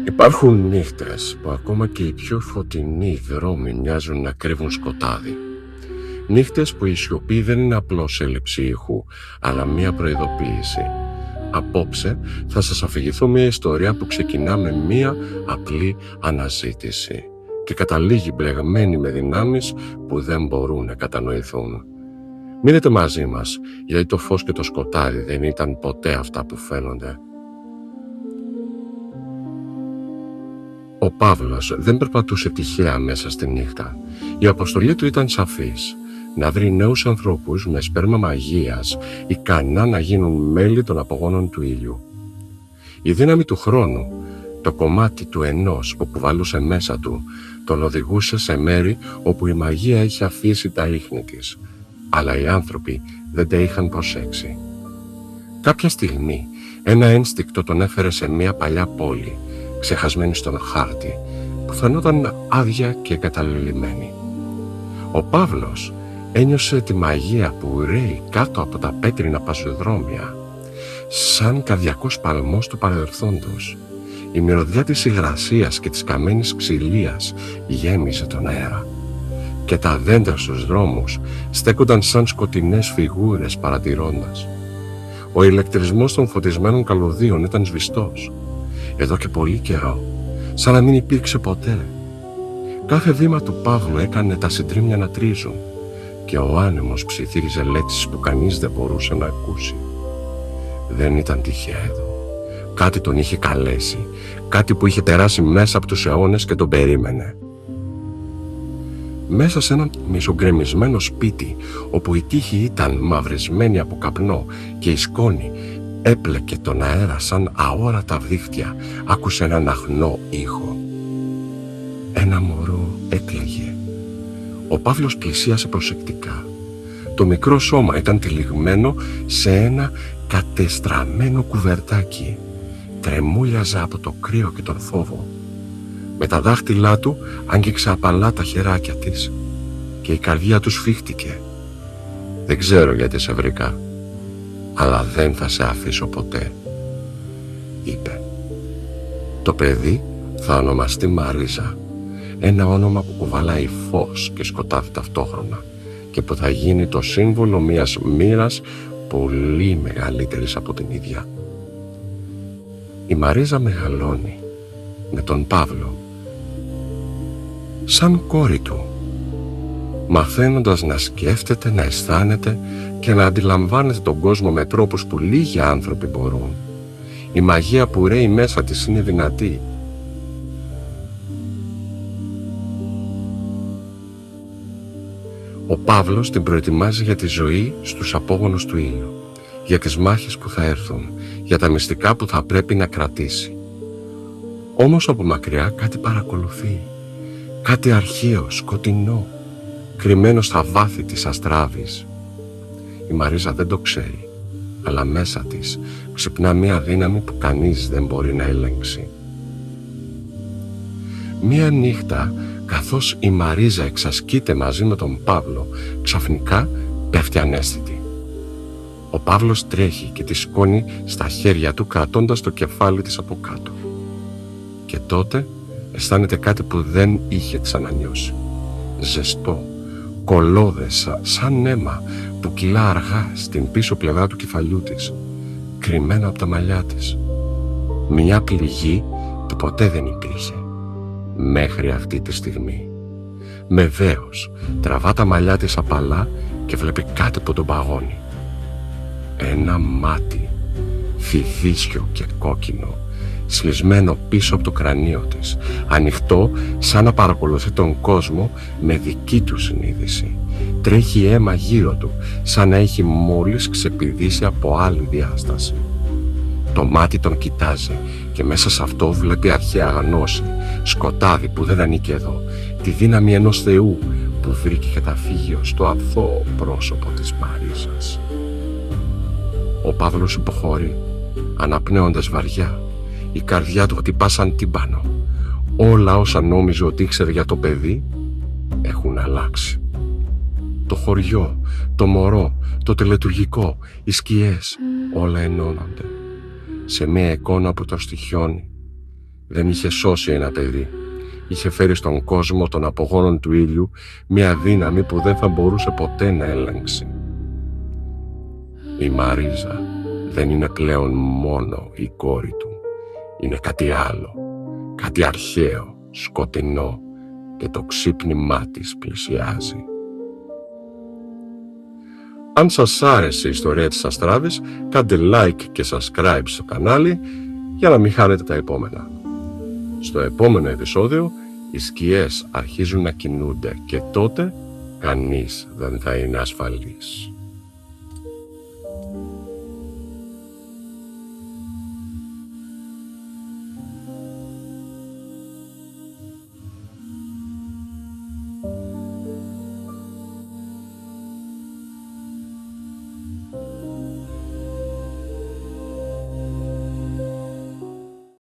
Υπάρχουν νύχτες που ακόμα και οι πιο φωτεινοί δρόμοι μοιάζουν να κρύβουν σκοτάδι. Νύχτες που η σιωπή δεν είναι απλώς έλλειψη ήχου, αλλά μία προειδοποίηση. Απόψε θα σας αφηγηθώ μία ιστορία που ξεκινά με μία απλή αναζήτηση και καταλήγει μπλεγμένη με δυνάμεις που δεν μπορούν να κατανοηθούν. Μείνετε μαζί μας, γιατί το φως και το σκοτάδι δεν ήταν ποτέ αυτά που φαίνονται. Ο Παύλος δεν περπατούσε τυχαία μέσα στη νύχτα. Η αποστολή του ήταν σαφής: να βρει νέους ανθρώπους με σπέρμα μαγείας, ικανά να γίνουν μέλη των απογόνων του ήλιου. Η δύναμη του χρόνου, το κομμάτι του ενός που κουβαλούσε μέσα του, τον οδηγούσε σε μέρη όπου η μαγεία είχε αφήσει τα ίχνη της, αλλά οι άνθρωποι δεν τα είχαν προσέξει. Κάποια στιγμή ένα ένστικτο τον έφερε σε μια παλιά πόλη, ξεχασμένη στον χάρτη, που φαινόταν άδεια και εγκαταλελειμμένη. Ο Παύλος ένιωσε τη μαγεία που ρέει κάτω από τα πέτρινα πεζοδρόμια, σαν καρδιακός παλμός του παρελθόντος. Η μυρωδιά της υγρασίας και της καμένης ξυλίας γέμιζε τον αέρα, και τα δέντρα στους δρόμους στέκονταν σαν σκοτεινές φιγούρες παρατηρώντας. Ο ηλεκτρισμός των φωτισμένων καλωδίων ήταν σβηστός, εδώ και πολύ καιρό, σαν να μην υπήρξε ποτέ. Κάθε βήμα του Παύλου έκανε τα συντρίμμια να τρίζουν και ο άνεμος ψιθύριζε λέξεις που κανείς δεν μπορούσε να ακούσει. Δεν ήταν τυχαία εδώ. Κάτι τον είχε καλέσει, κάτι που είχε περάσει μέσα από τους αιώνες και τον περίμενε. Μέσα σε ένα μισογκρεμισμένο σπίτι, όπου η τύχη ήταν μαυρισμένη από καπνό και η σκόνη έπλεκε τον αέρα σαν αόρατα δίχτυα, άκουσε έναν αχνό ήχο. Ένα μωρό έκλαιγε. Ο Παύλος πλησίασε προσεκτικά. Το μικρό σώμα ήταν τυλιγμένο σε ένα κατεστραμμένο κουβερτάκι. Τρεμούλιαζε από το κρύο και τον φόβο. Με τα δάχτυλά του άγγιξε απαλά τα χεράκια της και η καρδιά του σφίχτηκε. «Δεν ξέρω γιατί σε βρήκα, αλλά δεν θα σε αφήσω ποτέ», είπε. Το παιδί θα ονομαστεί Μαρίζα, ένα όνομα που κουβαλάει φως και σκοτάδι ταυτόχρονα και που θα γίνει το σύμβολο μιας μοίρας πολύ μεγαλύτερης από την ίδια. Η Μαρίζα μεγαλώνει με τον Παύλο σαν κόρη του, μαθαίνοντας να σκέφτεται, να αισθάνεται και να αντιλαμβάνεται τον κόσμο με τρόπους που λίγοι άνθρωποι μπορούν. Η μαγεία που ρέει μέσα της είναι δυνατή. Ο Παύλος την προετοιμάζει για τη ζωή στους απόγονους του ήλιου, για τις μάχες που θα έρθουν, για τα μυστικά που θα πρέπει να κρατήσει. Όμως από μακριά κάτι παρακολουθεί, κάτι αρχαίο, σκοτεινό, κρυμμένο στα βάθη της αστράβης. Η Μαρίζα δεν το ξέρει, αλλά μέσα της ξυπνά μια δύναμη που κανείς δεν μπορεί να ελέγξει. Μια νύχτα, καθώς η Μαρίζα εξασκείται μαζί με τον Παύλο, ξαφνικά πέφτει αναίσθητη. Ο Παύλος τρέχει και τη σηκώνει στα χέρια του, κρατώντας το κεφάλι της από κάτω. Και τότε αισθάνεται κάτι που δεν είχε ξανανιώσει. Ζεστό, κολώδες, σαν αίμα που κυλά αργά στην πίσω πλευρά του κεφαλιού της, κρυμμένο από τα μαλλιά της. Μια πληγή που ποτέ δεν υπήρχε μέχρι αυτή τη στιγμή. Με δέος τραβά τα μαλλιά της απαλά και βλέπει κάτι που τον παγώνει. Ένα μάτι, φιδίσιο και κόκκινο, σλισμένο πίσω από το κρανίο της, ανοιχτό σαν να παρακολουθεί τον κόσμο με δική του συνείδηση. Τρέχει αίμα γύρω του, σαν να έχει μόλις ξεπηδήσει από άλλη διάσταση. Το μάτι τον κοιτάζει και μέσα σε αυτό βλέπει αρχαία γνώση, σκοτάδι που δεν ανήκει εδώ, τη δύναμη ενός θεού που βρήκε καταφύγιο στο αθώο πρόσωπο της Μαρίζας. Ο Παύλος υποχωρεί, αναπνέοντας βαριά. Η καρδιά του χτυπά σαν τύμπανο. Όλα όσα νόμιζε ότι ήξερε για το παιδί έχουν αλλάξει. Το χωριό, το μωρό, το τελετουργικό, οι σκιές, όλα ενώνονται σε μια εικόνα που το στοιχιώνει Δεν είχε σώσει ένα παιδί. Είχε φέρει στον κόσμο των απογόνων του ήλιου μια δύναμη που δεν θα μπορούσε ποτέ να ελέγξει. Η Μαρίζα δεν είναι πλέον μόνο η κόρη του. Είναι κάτι άλλο, κάτι αρχαίο, σκοτεινό, και το ξύπνημά της πλησιάζει. Αν σας άρεσε η ιστορία της Αστράβης, κάντε like και subscribe στο κανάλι για να μην χάνετε τα επόμενα. Στο επόμενο επεισόδιο, οι σκιές αρχίζουν να κινούνται και τότε κανείς δεν θα είναι ασφαλής.